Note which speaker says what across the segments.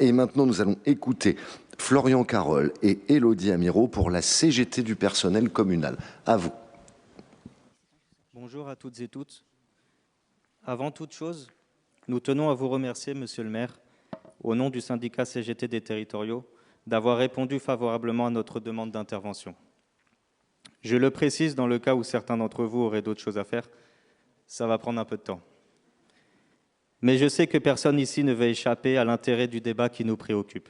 Speaker 1: Et maintenant, nous allons écouter Florian Carole et Élodie Amirault pour la CGT du personnel communal. À vous.
Speaker 2: Bonjour à toutes et tous. Avant toute chose, nous tenons à vous remercier, Monsieur le maire, au nom du syndicat CGT des territoriaux, d'avoir répondu favorablement à notre demande d'intervention. Je le précise dans le cas où certains d'entre vous auraient d'autres choses à faire, ça va prendre un peu de temps. Mais je sais que personne ici ne va échapper à l'intérêt du débat qui nous préoccupe.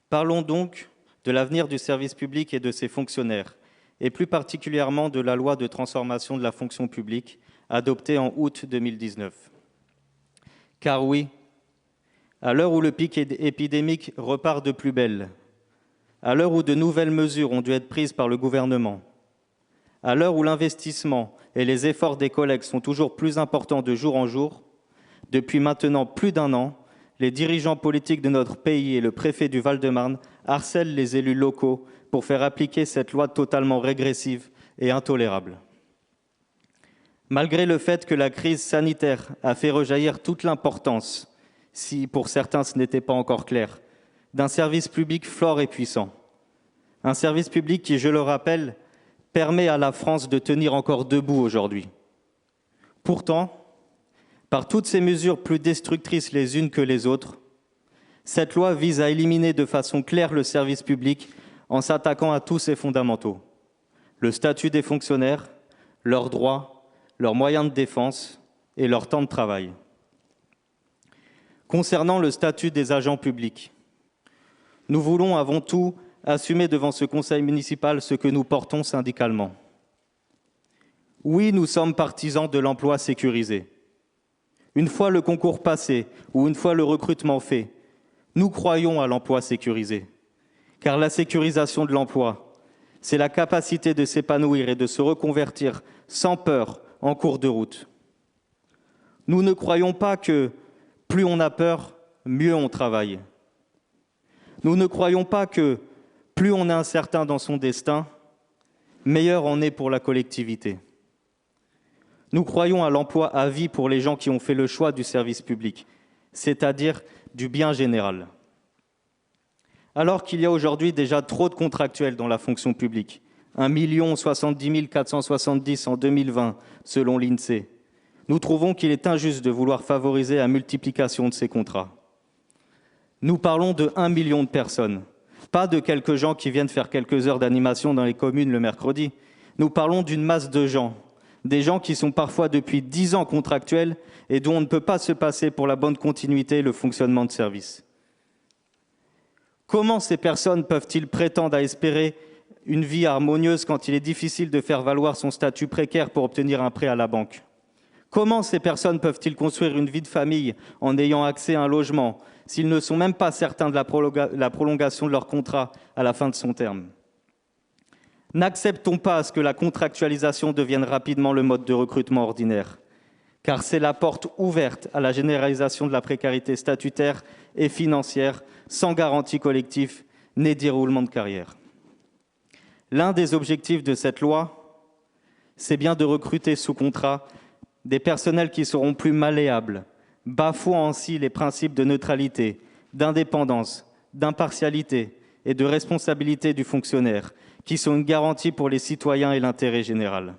Speaker 2: Parlons donc de l'avenir du service public et de ses fonctionnaires, et plus particulièrement de la loi de transformation de la fonction publique adoptée en août 2019. Car oui, à l'heure où le pic épidémique repart de plus belle, à l'heure où de nouvelles mesures ont dû être prises par le gouvernement, à l'heure où l'investissement et les efforts des collègues sont toujours plus importants de jour en jour, depuis maintenant plus d'un an, les dirigeants politiques de notre pays et le préfet du Val-de-Marne harcèlent les élus locaux pour faire appliquer cette loi totalement régressive et intolérable. Malgré le fait que la crise sanitaire a fait rejaillir toute l'importance, si pour certains ce n'était pas encore clair, d'un service public fort et puissant. Un service public qui, je le rappelle, permet à la France de tenir encore debout aujourd'hui. Pourtant, par toutes ces mesures plus destructrices les unes que les autres, cette loi vise à éliminer de façon claire le service public en s'attaquant à tous ses fondamentaux. Le statut des fonctionnaires, leurs droits, leurs moyens de défense et leur temps de travail. Concernant le statut des agents publics, nous voulons avant tout assumer devant ce conseil municipal ce que nous portons syndicalement. Oui, nous sommes partisans de l'emploi sécurisé. Une fois le concours passé ou une fois le recrutement fait, nous croyons à l'emploi sécurisé. Car la sécurisation de l'emploi, c'est la capacité de s'épanouir et de se reconvertir sans peur en cours de route. Nous ne croyons pas que plus on a peur, mieux on travaille. Nous ne croyons pas que plus on est incertain dans son destin, meilleur on est pour la collectivité. Nous croyons à l'emploi à vie pour les gens qui ont fait le choix du service public, c'est-à-dire du bien général. Alors qu'il y a aujourd'hui déjà trop de contractuels dans la fonction publique, 1 070 470 en 2020 selon l'INSEE, nous trouvons qu'il est injuste de vouloir favoriser la multiplication de ces contrats. Nous parlons de 1 million de personnes, pas de quelques gens qui viennent faire quelques heures d'animation dans les communes le mercredi. Nous parlons d'une masse de gens, des gens qui sont parfois depuis 10 ans contractuels et dont on ne peut pas se passer pour la bonne continuité et le fonctionnement de service. Comment ces personnes peuvent-ils prétendre à espérer une vie harmonieuse quand il est difficile de faire valoir son statut précaire pour obtenir un prêt à la banque ? Comment ces personnes peuvent-ils construire une vie de famille en ayant accès à un logement s'ils ne sont même pas certains de la prolongation de leur contrat à la fin de son terme ? N'acceptons pas à ce que la contractualisation devienne rapidement le mode de recrutement ordinaire, car c'est la porte ouverte à la généralisation de la précarité statutaire et financière, sans garantie collective ni déroulement de carrière. L'un des objectifs de cette loi, c'est bien de recruter sous contrat des personnels qui seront plus malléables, bafouant ainsi les principes de neutralité, d'indépendance, d'impartialité et de responsabilité du fonctionnaire, qui sont une garantie pour les citoyens et l'intérêt général.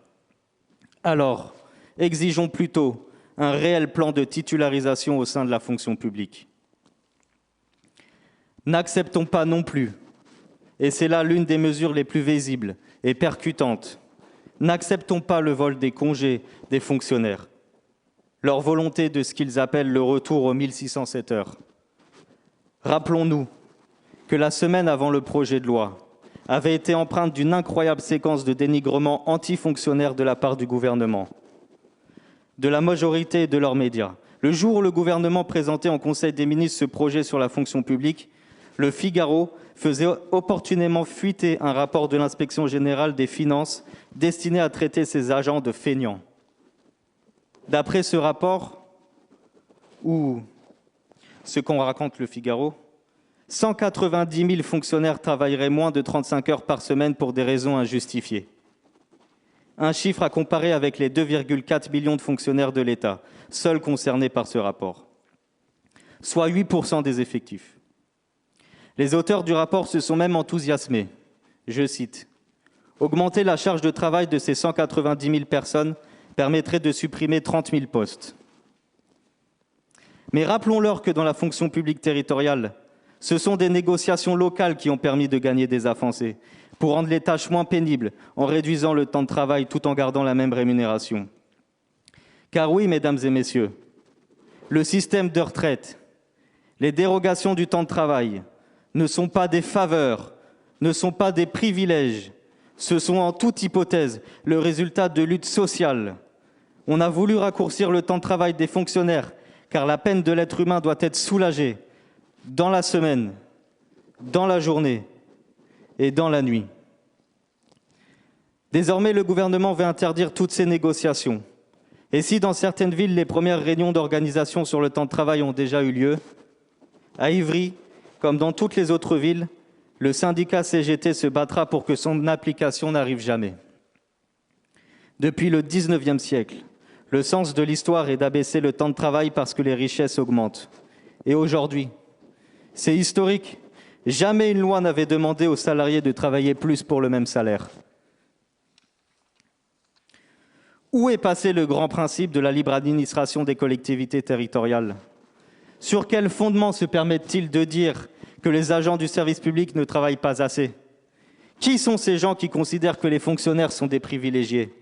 Speaker 2: Alors, exigeons plutôt un réel plan de titularisation au sein de la fonction publique. N'acceptons pas non plus, et c'est là l'une des mesures les plus visibles et percutantes, n'acceptons pas le vol des congés des fonctionnaires, leur volonté de ce qu'ils appellent le retour aux 1607 heures. Rappelons-nous que la semaine avant le projet de loi avait été empreinte d'une incroyable séquence de dénigrement anti-fonctionnaire de la part du gouvernement, de la majorité et de leurs médias. Le jour où le gouvernement présentait en Conseil des ministres ce projet sur la fonction publique, le Figaro faisait opportunément fuiter un rapport de l'Inspection générale des finances destiné à traiter ces agents de feignants. D'après ce rapport, ou ce qu'on raconte le Figaro, 190 000 fonctionnaires travailleraient moins de 35 heures par semaine pour des raisons injustifiées. Un chiffre à comparer avec les 2,4 millions de fonctionnaires de l'État, seuls concernés par ce rapport. soit 8% des effectifs. Les auteurs du rapport se sont même enthousiasmés. Je cite : « Augmenter la charge de travail de ces 190 000 personnes permettrait de supprimer 30 000 postes. » Mais rappelons-leur que dans la fonction publique territoriale, ce sont des négociations locales qui ont permis de gagner des avancées pour rendre les tâches moins pénibles en réduisant le temps de travail tout en gardant la même rémunération. Car oui, mesdames et messieurs, le système de retraite, les dérogations du temps de travail ne sont pas des faveurs, ne sont pas des privilèges. Ce sont en toute hypothèse le résultat de luttes sociales. On a voulu raccourcir le temps de travail des fonctionnaires car la peine de l'être humain doit être soulagée dans la semaine, dans la journée et dans la nuit. Désormais, le gouvernement veut interdire toutes ces négociations. Et si dans certaines villes, les premières réunions d'organisation sur le temps de travail ont déjà eu lieu, à Ivry, comme dans toutes les autres villes, le syndicat CGT se battra pour que son application n'arrive jamais. Depuis le 19e siècle, le sens de l'histoire est d'abaisser le temps de travail parce que les richesses augmentent. Et aujourd'hui, c'est historique. Jamais une loi n'avait demandé aux salariés de travailler plus pour le même salaire. Où est passé le grand principe de la libre administration des collectivités territoriales ? Sur quel fondement se permettent-ils de dire que les agents du service public ne travaillent pas assez ? Qui sont ces gens qui considèrent que les fonctionnaires sont des privilégiés ?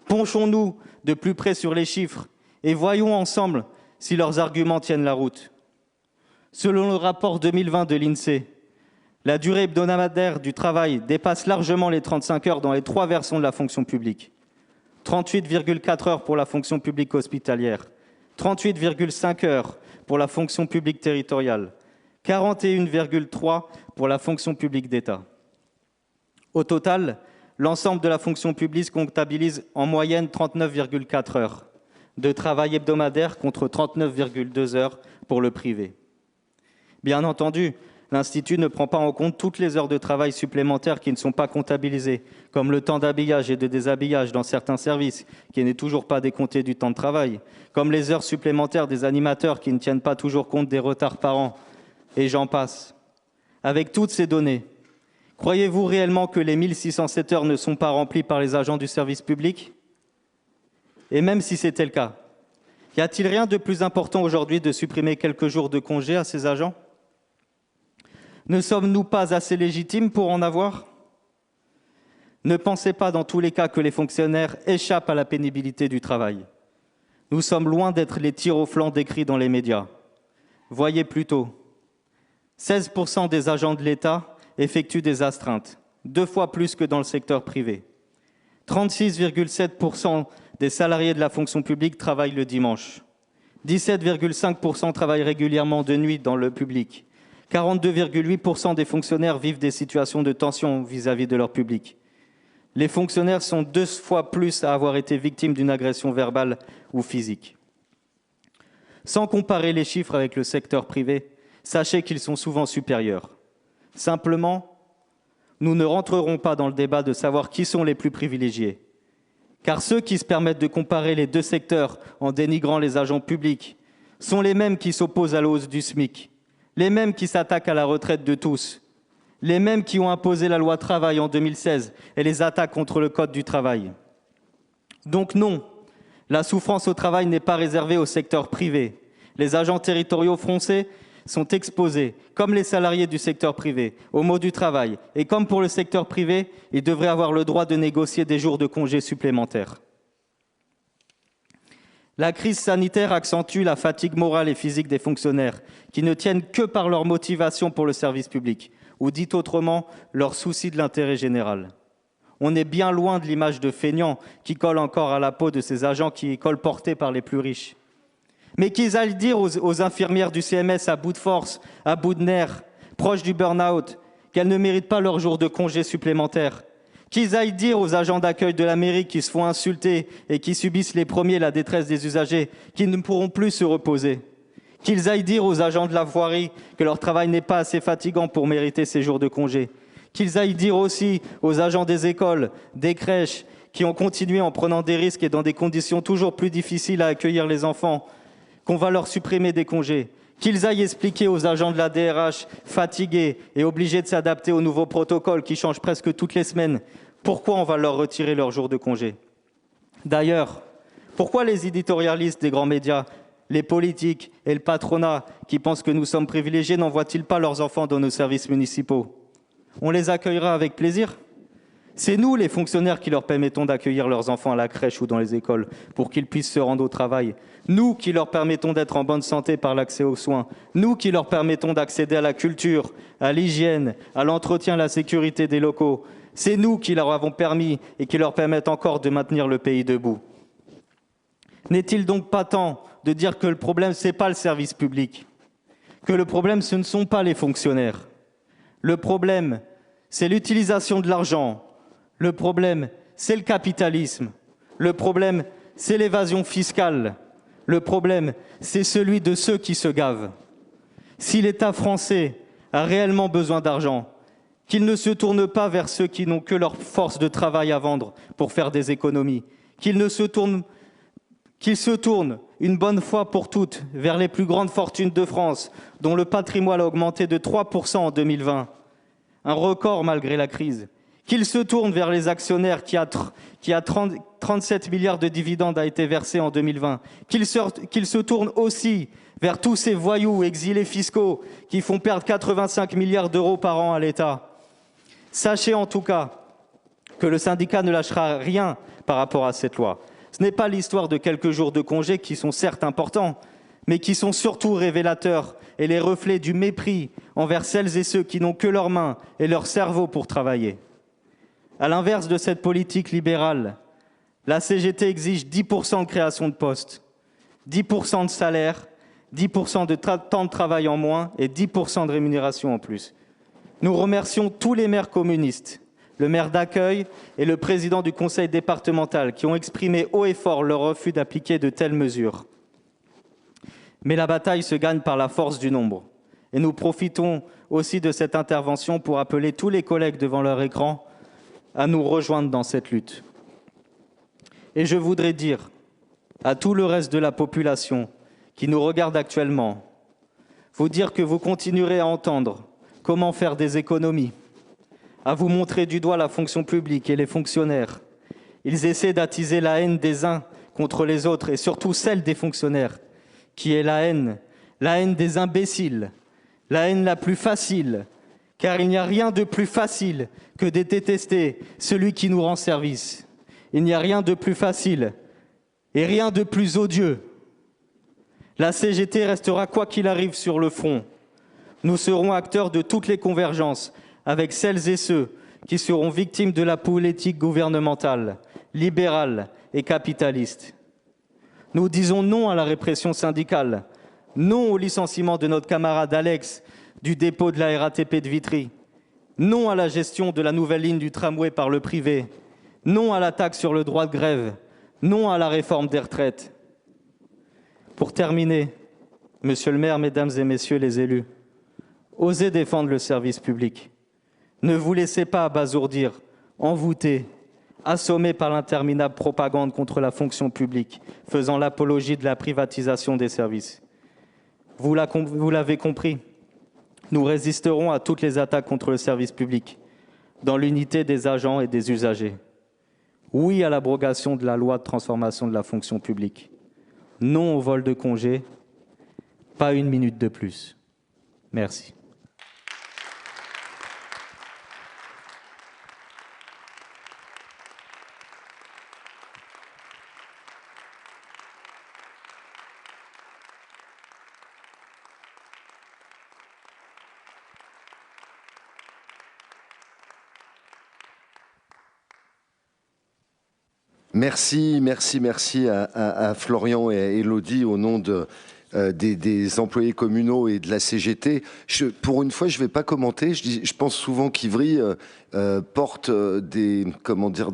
Speaker 2: Penchons-nous de plus près sur les chiffres et voyons ensemble si leurs arguments tiennent la route. Selon le rapport 2020 de l'INSEE, la durée hebdomadaire du travail dépasse largement les 35 heures dans les 3 versants de la fonction publique. 38,4 heures pour la fonction publique hospitalière, 38,5 heures pour la fonction publique territoriale, 41,3 pour la fonction publique d'État. Au total, l'ensemble de la fonction publique comptabilise en moyenne 39,4 heures de travail hebdomadaire contre 39,2 heures pour le privé. Bien entendu, l'Institut ne prend pas en compte toutes les heures de travail supplémentaires qui ne sont pas comptabilisées, comme le temps d'habillage et de déshabillage dans certains services, qui n'est toujours pas décompté du temps de travail, comme les heures supplémentaires des animateurs qui ne tiennent pas toujours compte des retards par an, et j'en passe. Avec toutes ces données, croyez-vous réellement que les 1607 heures ne sont pas remplies par les agents du service public ? Et même si c'était le cas, y a-t-il rien de plus important aujourd'hui de supprimer quelques jours de congé à ces agents ? Ne sommes-nous pas assez légitimes pour en avoir ? Ne pensez pas dans tous les cas que les fonctionnaires échappent à la pénibilité du travail. Nous sommes loin d'être les tirs au flanc décrits dans les médias. Voyez plutôt, 16% des agents de l'État effectuent des astreintes, 2 fois plus que dans le secteur privé. 36,7% des salariés de la fonction publique travaillent le dimanche. 17,5% travaillent régulièrement de nuit dans le public. 42,8% des fonctionnaires vivent des situations de tension vis-à-vis de leur public. Les fonctionnaires sont 2 fois plus à avoir été victimes d'une agression verbale ou physique. Sans comparer les chiffres avec le secteur privé, sachez qu'ils sont souvent supérieurs. Simplement, nous ne rentrerons pas dans le débat de savoir qui sont les plus privilégiés. Car ceux qui se permettent de comparer les 2 secteurs en dénigrant les agents publics sont les mêmes qui s'opposent à la hausse du SMIC, les mêmes qui s'attaquent à la retraite de tous, les mêmes qui ont imposé la loi travail en 2016 et les attaques contre le code du travail. Donc non, la souffrance au travail n'est pas réservée au secteur privé. Les agents territoriaux français sont exposés, comme les salariés du secteur privé, aux maux du travail. Et comme pour le secteur privé, ils devraient avoir le droit de négocier des jours de congés supplémentaires. La crise sanitaire accentue la fatigue morale et physique des fonctionnaires, qui ne tiennent que par leur motivation pour le service public, ou dit autrement, leur souci de l'intérêt général. On est bien loin de l'image de feignants qui colle encore à la peau de ces agents qui est colportée par les plus riches. Mais qu'ils aillent dire aux infirmières du CMS à bout de force, à bout de nerfs, proches du burn-out, qu'elles ne méritent pas leur jour de congé supplémentaire. Qu'ils aillent dire aux agents d'accueil de la mairie qui se font insulter et qui subissent les premiers la détresse des usagers, qu'ils ne pourront plus se reposer. Qu'ils aillent dire aux agents de la voirie que leur travail n'est pas assez fatigant pour mériter ces jours de congé. Qu'ils aillent dire aussi aux agents des écoles, des crèches, qui ont continué en prenant des risques et dans des conditions toujours plus difficiles à accueillir les enfants, qu'on va leur supprimer des congés. qu'ils aillent expliquer aux agents de la DRH fatigués et obligés de s'adapter aux nouveaux protocoles qui changent presque toutes les semaines, pourquoi on va leur retirer leur jour de congé. D'ailleurs, pourquoi les éditorialistes des grands médias, les politiques et le patronat qui pensent que nous sommes privilégiés n'envoient-ils pas leurs enfants dans nos services municipaux? On les accueillera avec plaisir. C'est nous, les fonctionnaires, qui leur permettons d'accueillir leurs enfants à la crèche ou dans les écoles pour qu'ils puissent se rendre au travail. Nous qui leur permettons d'être en bonne santé par l'accès aux soins. Nous qui leur permettons d'accéder à la culture, à l'hygiène, à l'entretien, à la sécurité des locaux. C'est nous qui leur avons permis et qui leur permettent encore de maintenir le pays debout. N'est-il donc pas temps de dire que le problème, ce n'est pas le service public, que le problème, ce ne sont pas les fonctionnaires. Le problème, c'est l'utilisation de l'argent. Le problème, c'est le capitalisme. Le problème, c'est l'évasion fiscale. Le problème, c'est celui de ceux qui se gavent. Si l'État français a réellement besoin d'argent, qu'il ne se tourne pas vers ceux qui n'ont que leur force de travail à vendre pour faire des économies, qu'il se tourne une bonne fois pour toutes vers les plus grandes fortunes de France, dont le patrimoine a augmenté de 3% en 2020, un record malgré la crise. Qu'il se tourne vers les actionnaires qui a 37 milliards de dividendes a été versé en 2020. Qu'il se tourne aussi vers tous ces voyous exilés fiscaux qui font perdre 85 milliards d'euros par an à l'État. Sachez en tout cas que le syndicat ne lâchera rien par rapport à cette loi. Ce n'est pas l'histoire de quelques jours de congé qui sont certes importants, mais qui sont surtout révélateurs et les reflets du mépris envers celles et ceux qui n'ont que leurs mains et leur cerveau pour travailler. À l'inverse de cette politique libérale, la CGT exige 10% de création de postes, 10% de salaire, 10% de temps de travail en moins et 10% de rémunération en plus. Nous remercions tous les maires communistes, le maire d'accueil et le président du conseil départemental qui ont exprimé haut et fort leur refus d'appliquer de telles mesures. Mais la bataille se gagne par la force du nombre. Et nous profitons aussi de cette intervention pour appeler tous les collègues devant leur écran à nous rejoindre dans cette lutte. Et je voudrais dire à tout le reste de la population qui nous regarde actuellement, vous dire que vous continuerez à entendre comment faire des économies, à vous montrer du doigt la fonction publique et les fonctionnaires. Ils essaient d'attiser la haine des uns contre les autres et surtout celle des fonctionnaires, qui est la haine des imbéciles, la haine la plus facile, car il n'y a rien de plus facile que de détester celui qui nous rend service. Il n'y a rien de plus facile et rien de plus odieux. La CGT restera quoi qu'il arrive sur le front. Nous serons acteurs de toutes les convergences avec celles et ceux qui seront victimes de la politique gouvernementale, libérale et capitaliste. Nous disons non à la répression syndicale, non au licenciement de notre camarade Alex du dépôt de la RATP de Vitry, non à la gestion de la nouvelle ligne du tramway par le privé, non à la taxe sur le droit de grève, non à la réforme des retraites. Pour terminer, Monsieur le maire, Mesdames et Messieurs les élus, osez défendre le service public. Ne vous laissez pas abasourdir, envoûter, assommés par l'interminable propagande contre la fonction publique, faisant l'apologie de la privatisation des services. Vous l'avez compris, nous résisterons à toutes les attaques contre le service public, dans l'unité des agents et des usagers. Oui à l'abrogation de la loi de transformation de la fonction publique. Non au vol de congé, pas une minute de plus. Merci.
Speaker 1: Merci à Florian et à Élodie au nom des employés communaux et de la CGT. Pour une fois, je ne vais pas commenter. Je pense souvent qu'Ivry porte des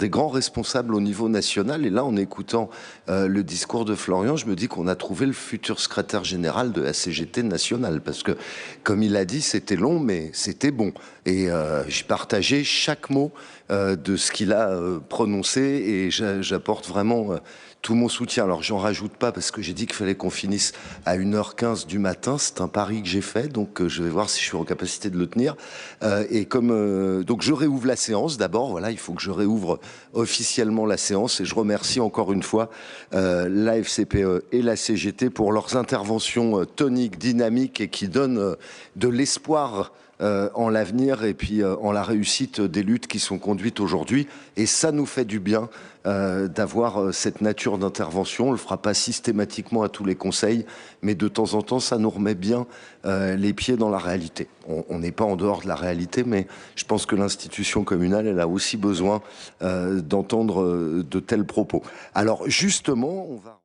Speaker 1: grands responsables au niveau national. Et là, en écoutant le discours de Florian, je me dis qu'on a trouvé le futur secrétaire général de la CGT nationale. Parce que, comme il a dit, c'était long, mais c'était bon. Et j'ai partagé chaque mot de ce qu'il a prononcé et j'apporte vraiment tout mon soutien. Alors, j'en rajoute pas parce que j'ai dit qu'il fallait qu'on finisse à 1h15 du matin. C'est un pari que j'ai fait, donc je vais voir si je suis en capacité de le tenir. Donc, je réouvre la séance. D'abord, voilà, il faut que je réouvre officiellement la séance et je remercie encore une fois la FCPE et la CGT pour leurs interventions toniques, dynamiques et qui donnent de l'espoir en l'avenir et puis en la réussite des luttes qui sont conduites aujourd'hui. Et ça nous fait du bien d'avoir cette nature d'intervention. On ne le fera pas systématiquement à tous les conseils, mais de temps en temps, ça nous remet bien les pieds dans la réalité. On n'est pas en dehors de la réalité, mais je pense que l'institution communale, elle a aussi besoin d'entendre de tels propos. Alors justement, on va...